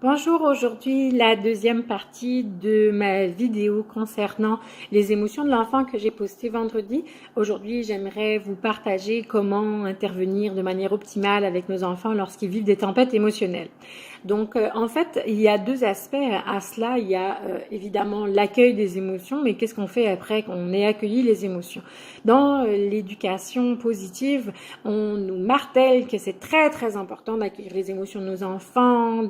Bonjour, aujourd'hui la deuxième partie de ma vidéo concernant les émotions de l'enfant que j'ai postée vendredi. Aujourd'hui, j'aimerais vous partager comment intervenir de manière optimale avec nos enfants lorsqu'ils vivent des tempêtes émotionnelles. Donc, en fait, il y a deux aspects à cela. Il y a évidemment l'accueil des émotions, mais qu'est-ce qu'on fait après qu'on ait accueilli les émotions? Dans l'éducation positive, on nous martèle que c'est très très important d'accueillir les émotions de nos enfants,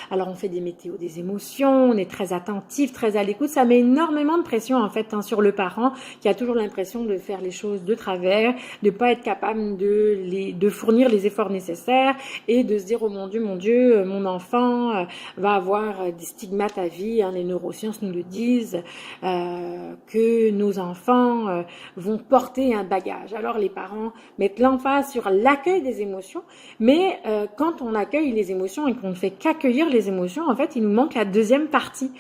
alors on fait des météos des émotions, on est très attentif, très à l'écoute. Ça met énormément de pression en fait sur le parent qui a toujours l'impression de faire les choses de travers, de pas être capable de fournir les efforts nécessaires et de se dire oh mon Dieu, mon enfant va avoir des stigmates à vie. Les neurosciences nous le disent que nos enfants vont porter un bagage. Alors les parents mettent l'emphase sur l'accueil des émotions, mais quand on accueille les émotions et qu'on ne fait qu'accueillir les émotions, en fait, il nous manque la deuxième partie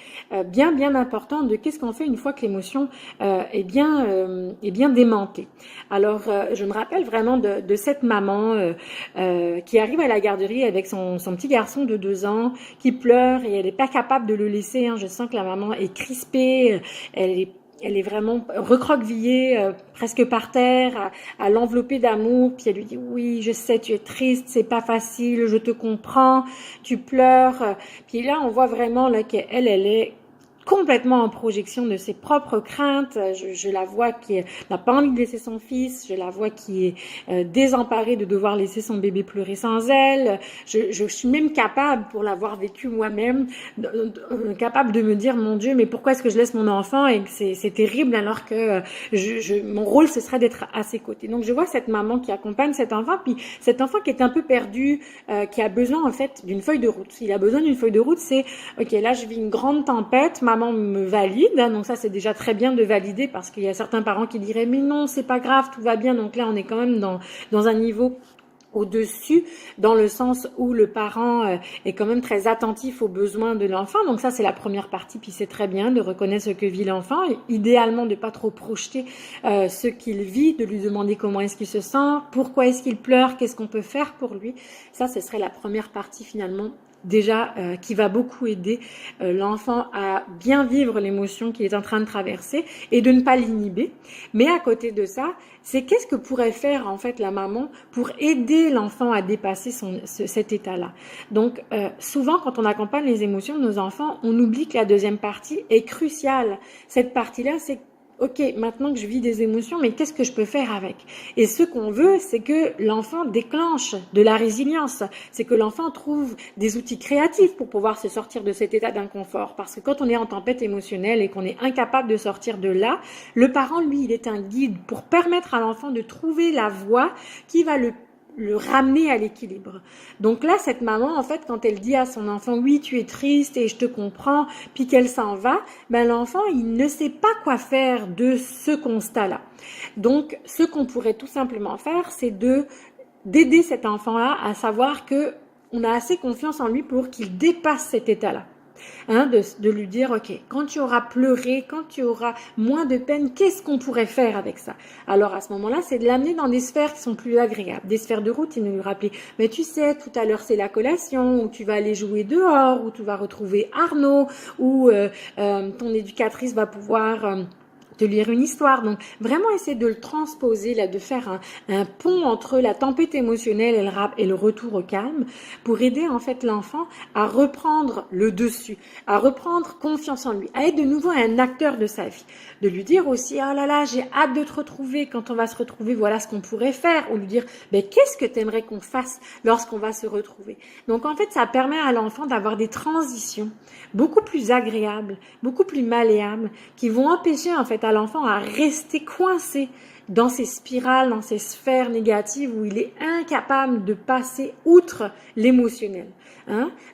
bien importante de qu'est-ce qu'on fait une fois que l'émotion est bien démentée. Alors, je me rappelle vraiment de cette maman qui arrive à la garderie avec son petit garçon de 2 ans qui pleure et elle n'est pas capable de le laisser. Je sens que la maman est crispée, elle est vraiment recroquevillée, presque par terre, à l'envelopper d'amour. Puis elle lui dit oui, je sais, tu es triste, c'est pas facile, je te comprends, tu pleures. Puis là, on voit vraiment là qu'elle est complètement en projection de ses propres craintes. Je la vois qui n'a pas envie de laisser son fils, je la vois qui est désemparée de devoir laisser son bébé pleurer sans elle. Je suis même capable, pour l'avoir vécu moi-même, capable de me dire mon Dieu, mais pourquoi est-ce que je laisse mon enfant et que c'est terrible alors que mon rôle ce serait d'être à ses côtés. Donc je vois cette maman qui accompagne cet enfant, puis cet enfant qui est un peu perdu, qui a besoin en fait d'une feuille de route. Il a besoin d'une feuille de route, c'est ok, là je vis une grande tempête, maman me valide, donc ça c'est déjà très bien de valider parce qu'il y a certains parents qui diraient mais non c'est pas grave, tout va bien. Donc là on est quand même dans un niveau au-dessus, dans le sens où le parent est quand même très attentif aux besoins de l'enfant. Donc ça, c'est la première partie, puis c'est très bien de reconnaître ce que vit l'enfant, idéalement de pas trop projeter ce qu'il vit, de lui demander comment est-ce qu'il se sent, pourquoi est-ce qu'il pleure, qu'est-ce qu'on peut faire pour lui. Ça, ce serait la première partie finalement déjà qui va beaucoup aider l'enfant à bien vivre l'émotion qu'il est en train de traverser et de ne pas l'inhiber. Mais à côté de ça, c'est qu'est-ce que pourrait faire en fait la maman pour aider l'enfant à dépasser cet état-là. Donc souvent quand on accompagne les émotions de nos enfants, on oublie que la deuxième partie est cruciale. Cette partie-là, c'est ok, maintenant que je vis des émotions, mais qu'est-ce que je peux faire avec? Et ce qu'on veut, c'est que l'enfant déclenche de la résilience. C'est que l'enfant trouve des outils créatifs pour pouvoir se sortir de cet état d'inconfort. Parce que quand on est en tempête émotionnelle et qu'on est incapable de sortir de là, le parent, lui, il est un guide pour permettre à l'enfant de trouver la voie qui va le ramener à l'équilibre. Donc là, cette maman, en fait, quand elle dit à son enfant, oui, tu es triste et je te comprends, puis qu'elle s'en va, l'enfant, il ne sait pas quoi faire de ce constat-là. Donc, ce qu'on pourrait tout simplement faire, c'est d'aider cet enfant-là à savoir que on a assez confiance en lui pour qu'il dépasse cet état-là. De lui dire, ok, quand tu auras pleuré, quand tu auras moins de peine, qu'est-ce qu'on pourrait faire avec ça? Alors à ce moment-là, c'est de l'amener dans des sphères qui sont plus agréables, des sphères de routine, de lui rappeler, mais tu sais, tout à l'heure c'est la collation, où tu vas aller jouer dehors, où tu vas retrouver Arnaud, où ton éducatrice va pouvoir de lire une histoire. Donc vraiment essayer de le transposer, là, de faire un pont entre la tempête émotionnelle et le retour au calme pour aider en fait l'enfant à reprendre le dessus, à reprendre confiance en lui, à être de nouveau un acteur de sa vie. De lui dire aussi, oh là là, j'ai hâte de te retrouver, quand on va se retrouver, voilà ce qu'on pourrait faire, ou lui dire, qu'est-ce que tu aimerais qu'on fasse lorsqu'on va se retrouver? Donc en fait, ça permet à l'enfant d'avoir des transitions beaucoup plus agréables, beaucoup plus malléables, qui vont empêcher en fait à l'enfant à rester coincé dans ces spirales, dans ces sphères négatives où il est incapable de passer outre l'émotionnel.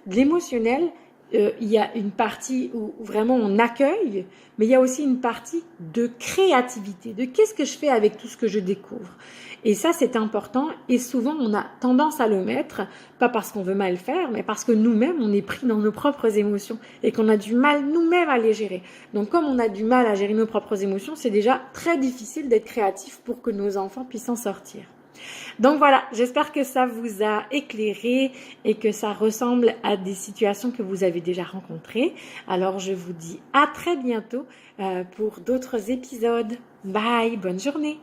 L'émotionnel, il y a une partie où vraiment on accueille, mais il y a aussi une partie de créativité, de qu'est-ce que je fais avec tout ce que je découvre. Et ça, c'est important et souvent, on a tendance à le mettre, pas parce qu'on veut mal faire, mais parce que nous-mêmes, on est pris dans nos propres émotions et qu'on a du mal nous-mêmes à les gérer. Donc, comme on a du mal à gérer nos propres émotions, c'est déjà très difficile d'être créatif pour que nos enfants puissent en sortir. Donc voilà, j'espère que ça vous a éclairé et que ça ressemble à des situations que vous avez déjà rencontrées. Alors je vous dis à très bientôt pour d'autres épisodes. Bye, bonne journée.